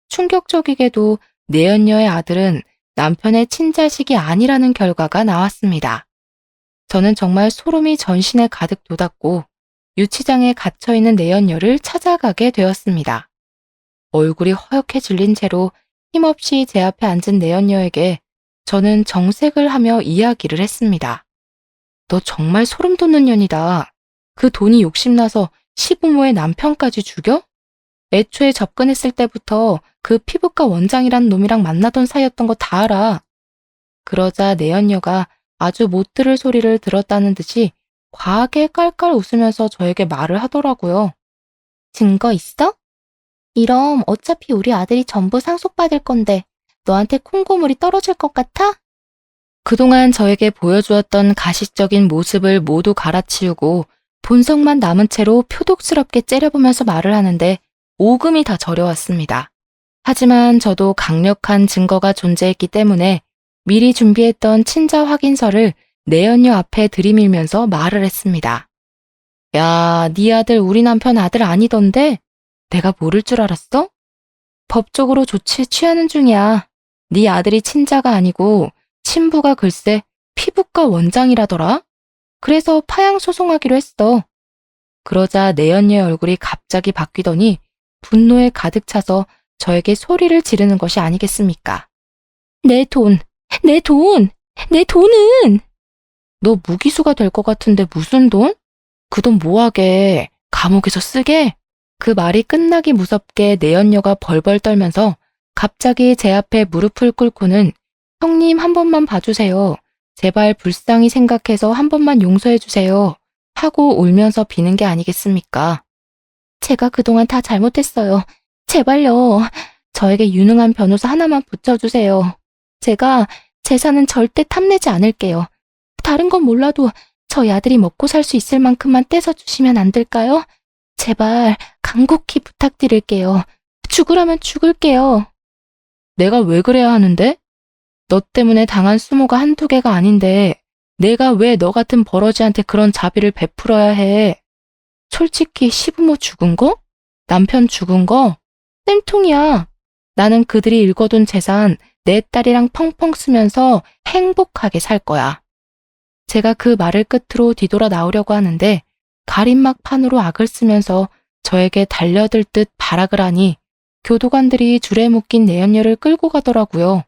충격적이게도 내연녀의 아들은 남편의 친자식이 아니라는 결과가 나왔습니다. 저는 정말 소름이 전신에 가득 돋았고 유치장에 갇혀있는 내연녀를 찾아가게 되었습니다. 얼굴이 허옇게 질린 채로 힘없이 제 앞에 앉은 내연녀에게 저는 정색을 하며 이야기를 했습니다. 너 정말 소름 돋는 년이다. 그 돈이 욕심나서 시부모의 남편까지 죽여? 애초에 접근했을 때부터 그 피부과 원장이란 놈이랑 만나던 사이였던 거 다 알아. 그러자 내연녀가 아주 못 들을 소리를 들었다는 듯이 과하게 깔깔 웃으면서 저에게 말을 하더라고요. 증거 있어? 이럼 어차피 우리 아들이 전부 상속받을 건데 너한테 콩고물이 떨어질 것 같아? 그동안 저에게 보여주었던 가식적인 모습을 모두 갈아치우고 본성만 남은 채로 표독스럽게 째려보면서 말을 하는데 오금이 다 저려왔습니다. 하지만 저도 강력한 증거가 존재했기 때문에 미리 준비했던 친자 확인서를 내연녀 앞에 들이밀면서 말을 했습니다. 야, 네 아들 우리 남편 아들 아니던데? 내가 모를 줄 알았어? 법적으로 조치 취하는 중이야. 네 아들이 친자가 아니고 친부가 글쎄 피부과 원장이라더라? 그래서 파양 소송하기로 했어. 그러자 내연녀의 얼굴이 갑자기 바뀌더니 분노에 가득 차서 저에게 소리를 지르는 것이 아니겠습니까? 내 돈, 내 돈, 내 돈은! 너 무기수가 될 것 같은데 무슨 돈? 그 돈 뭐하게? 감옥에서 쓰게? 그 말이 끝나기 무섭게 내연녀가 벌벌 떨면서 갑자기 제 앞에 무릎을 꿇고는 형님 한 번만 봐주세요. 제발 불쌍히 생각해서 한 번만 용서해주세요. 하고 울면서 비는 게 아니겠습니까? 제가 그동안 다 잘못했어요. 제발요. 저에게 유능한 변호사 하나만 붙여주세요. 제가 재산은 절대 탐내지 않을게요. 다른 건 몰라도 저희 아들이 먹고 살 수 있을 만큼만 떼서 주시면 안 될까요? 제발 간곡히 부탁드릴게요. 죽으라면 죽을게요. 내가 왜 그래야 하는데? 너 때문에 당한 수모가 한두 개가 아닌데 내가 왜 너 같은 버러지한테 그런 자비를 베풀어야 해? 솔직히 시부모 죽은 거? 남편 죽은 거? 땜통이야. 나는 그들이 읽어둔 재산 내 딸이랑 펑펑 쓰면서 행복하게 살 거야. 제가 그 말을 끝으로 뒤돌아 나오려고 하는데 가림막 판으로 악을 쓰면서 저에게 달려들 듯 발악을 하니 교도관들이 줄에 묶인 내연녀를 끌고 가더라고요.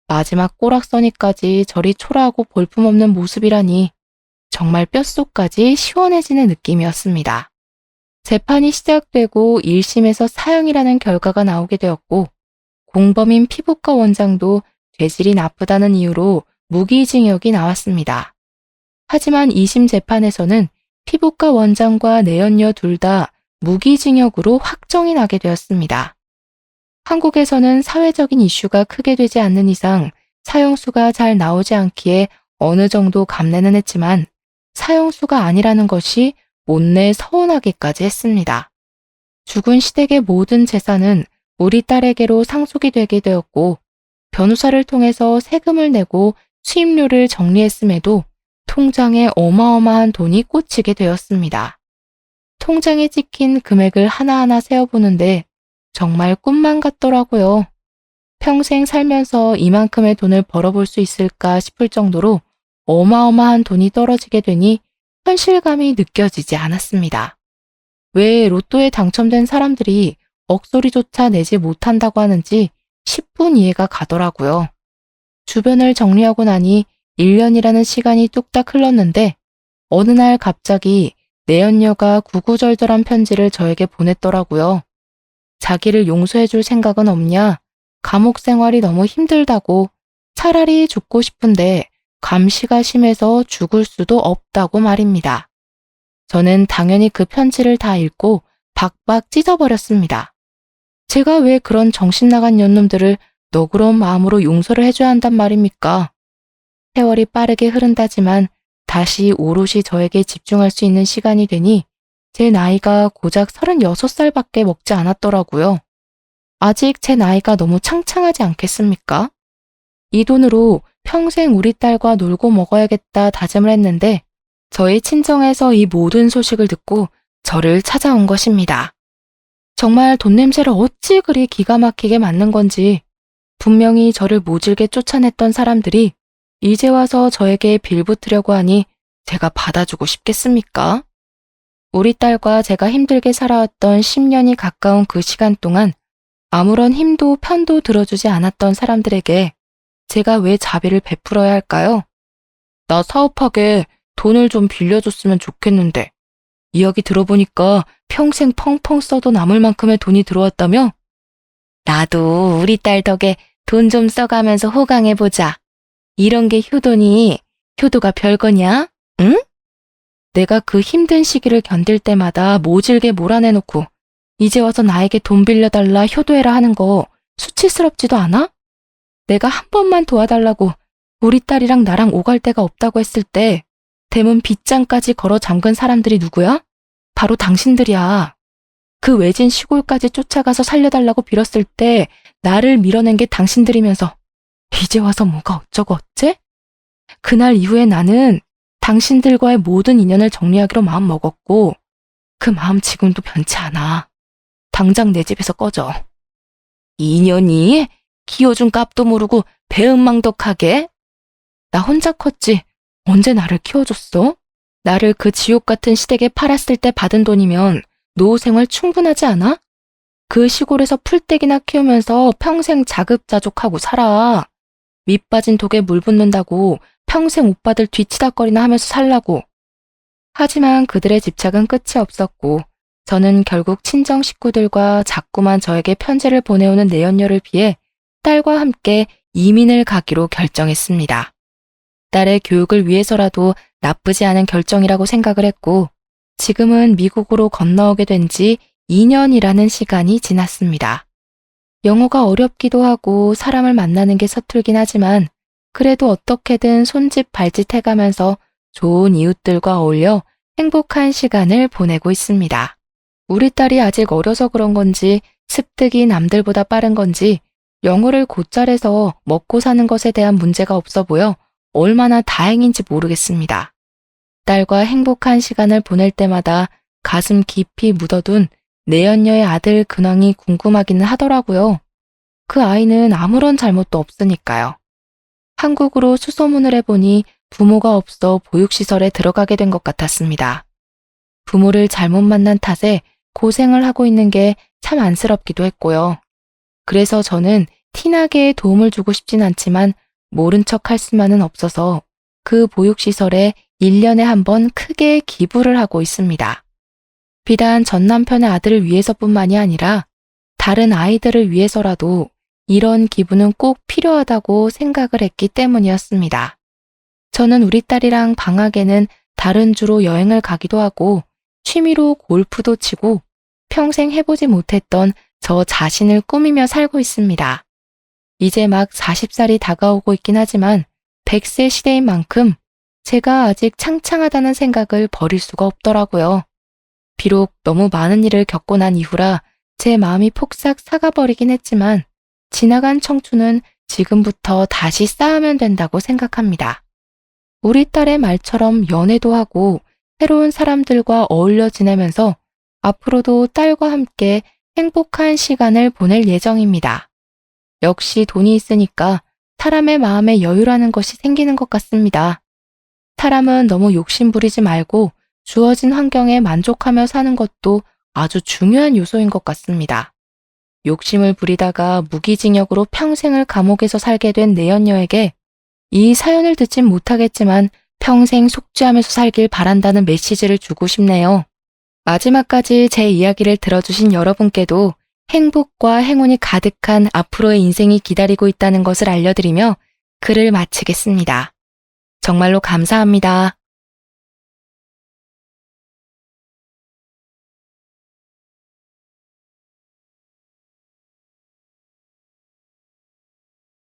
마지막 꼬락서니까지 저리 초라하고 볼품없는 모습이라니 정말 뼛속까지 시원해지는 느낌이었습니다. 재판이 시작되고 1심에서 사형이라는 결과가 나오게 되었고 공범인 피부과 원장도 죄질이 나쁘다는 이유로 무기징역이 나왔습니다. 하지만 2심 재판에서는 피부과 원장과 내연녀 둘 다 무기징역으로 확정이 나게 되었습니다. 한국에서는 사회적인 이슈가 크게 되지 않는 이상 사형수가 잘 나오지 않기에 어느 정도 감내는 했지만 사형수가 아니라는 것이 못내 서운하기까지 했습니다. 죽은 시댁의 모든 재산은 우리 딸에게로 상속이 되게 되었고 변호사를 통해서 세금을 내고 수임료를 정리했음에도 통장에 어마어마한 돈이 꽂히게 되었습니다. 통장에 찍힌 금액을 하나하나 세어보는데 정말 꿈만 같더라고요. 평생 살면서 이만큼의 돈을 벌어볼 수 있을까 싶을 정도로 어마어마한 돈이 떨어지게 되니 현실감이 느껴지지 않았습니다. 왜 로또에 당첨된 사람들이 억소리조차 내지 못한다고 하는지 10분 이해가 가더라고요. 주변을 정리하고 나니 1년이라는 시간이 뚝딱 흘렀는데 어느 날 갑자기 내연녀가 구구절절한 편지를 저에게 보냈더라고요. 자기를 용서해줄 생각은 없냐? 감옥 생활이 너무 힘들다고 차라리 죽고 싶은데 감시가 심해서 죽을 수도 없다고 말입니다. 저는 당연히 그 편지를 다 읽고 박박 찢어버렸습니다. 제가 왜 그런 정신나간 년놈들을 너그러운 마음으로 용서를 해줘야 한단 말입니까? 세월이 빠르게 흐른다지만 다시 오롯이 저에게 집중할 수 있는 시간이 되니 제 나이가 고작 36살밖에 먹지 않았더라고요. 아직 제 나이가 너무 창창하지 않겠습니까? 이 돈으로 평생 우리 딸과 놀고 먹어야겠다 다짐을 했는데 저희 친정에서 이 모든 소식을 듣고 저를 찾아온 것입니다. 정말 돈 냄새를 어찌 그리 기가 막히게 맡는 건지 분명히 저를 모질게 쫓아냈던 사람들이 이제 와서 저에게 빌붙으려고 하니 제가 받아주고 싶겠습니까? 우리 딸과 제가 힘들게 살아왔던 10년이 가까운 그 시간 동안 아무런 힘도 편도 들어주지 않았던 사람들에게 제가 왜 자비를 베풀어야 할까요? 나 사업하게 돈을 좀 빌려줬으면 좋겠는데 이야기 들어보니까 평생 펑펑 써도 남을 만큼의 돈이 들어왔다며? 나도 우리 딸 덕에 돈 좀 써가면서 호강해보자. 이런 게 효도니 효도가 별거냐? 응? 내가 그 힘든 시기를 견딜 때마다 모질게 몰아내놓고 이제 와서 나에게 돈 빌려달라 효도해라 하는 거 수치스럽지도 않아? 내가 한 번만 도와달라고 우리 딸이랑 나랑 오갈 데가 없다고 했을 때 대문 빗장까지 걸어 잠근 사람들이 누구야? 바로 당신들이야. 그 외진 시골까지 쫓아가서 살려달라고 빌었을 때 나를 밀어낸 게 당신들이면서 이제 와서 뭐가 어쩌고 어째? 그날 이후에 나는 당신들과의 모든 인연을 정리하기로 마음먹었고 그 마음 지금도 변치 않아. 당장 내 집에서 꺼져. 인연이? 키워준 값도 모르고 배은망덕하게? 나 혼자 컸지. 언제 나를 키워줬어? 나를 그 지옥 같은 시댁에 팔았을 때 받은 돈이면 노후 생활 충분하지 않아? 그 시골에서 풀떼기나 키우면서 평생 자급자족하고 살아. 밑 빠진 독에 물 붓는다고 평생 오빠들 뒤치다거리나 하면서 살라고. 하지만 그들의 집착은 끝이 없었고 저는 결국 친정 식구들과 자꾸만 저에게 편지를 보내오는 내연녀를 피해 딸과 함께 이민을 가기로 결정했습니다. 딸의 교육을 위해서라도 나쁘지 않은 결정이라고 생각을 했고 지금은 미국으로 건너오게 된 지 2년이라는 시간이 지났습니다. 영어가 어렵기도 하고 사람을 만나는 게 서툴긴 하지만 그래도 어떻게든 손짓 발짓 해가면서 좋은 이웃들과 어울려 행복한 시간을 보내고 있습니다. 우리 딸이 아직 어려서 그런 건지 습득이 남들보다 빠른 건지 영어를 곧잘해서 먹고 사는 것에 대한 문제가 없어 보여 얼마나 다행인지 모르겠습니다. 딸과 행복한 시간을 보낼 때마다 가슴 깊이 묻어둔 내연녀의 아들 근황이 궁금하기는 하더라고요. 그 아이는 아무런 잘못도 없으니까요. 한국으로 수소문을 해보니 부모가 없어 보육시설에 들어가게 된 것 같았습니다. 부모를 잘못 만난 탓에 고생을 하고 있는 게 참 안쓰럽기도 했고요. 그래서 저는 티나게 도움을 주고 싶진 않지만 모른 척 할 수만은 없어서 그 보육시설에 1년에 한 번 크게 기부를 하고 있습니다. 비단 전 남편의 아들을 위해서뿐만이 아니라 다른 아이들을 위해서라도 이런 기부는 꼭 필요하다고 생각을 했기 때문이었습니다. 저는 우리 딸이랑 방학에는 다른 주로 여행을 가기도 하고 취미로 골프도 치고 평생 해보지 못했던 저 자신을 꾸미며 살고 있습니다. 이제 막 40살이 다가오고 있긴 하지만 100세 시대인 만큼 제가 아직 창창하다는 생각을 버릴 수가 없더라고요. 비록 너무 많은 일을 겪고 난 이후라 제 마음이 폭삭 사가버리긴 했지만 지나간 청춘은 지금부터 다시 쌓으면 된다고 생각합니다. 우리 딸의 말처럼 연애도 하고 새로운 사람들과 어울려 지내면서 앞으로도 딸과 함께 행복한 시간을 보낼 예정입니다. 역시 돈이 있으니까 사람의 마음에 여유라는 것이 생기는 것 같습니다. 사람은 너무 욕심 부리지 말고 주어진 환경에 만족하며 사는 것도 아주 중요한 요소인 것 같습니다. 욕심을 부리다가 무기징역으로 평생을 감옥에서 살게 된 내연녀에게 이 사연을 듣진 못하겠지만 평생 속죄하면서 살길 바란다는 메시지를 주고 싶네요. 마지막까지 제 이야기를 들어주신 여러분께도 행복과 행운이 가득한 앞으로의 인생이 기다리고 있다는 것을 알려드리며 글을 마치겠습니다. 정말로 감사합니다.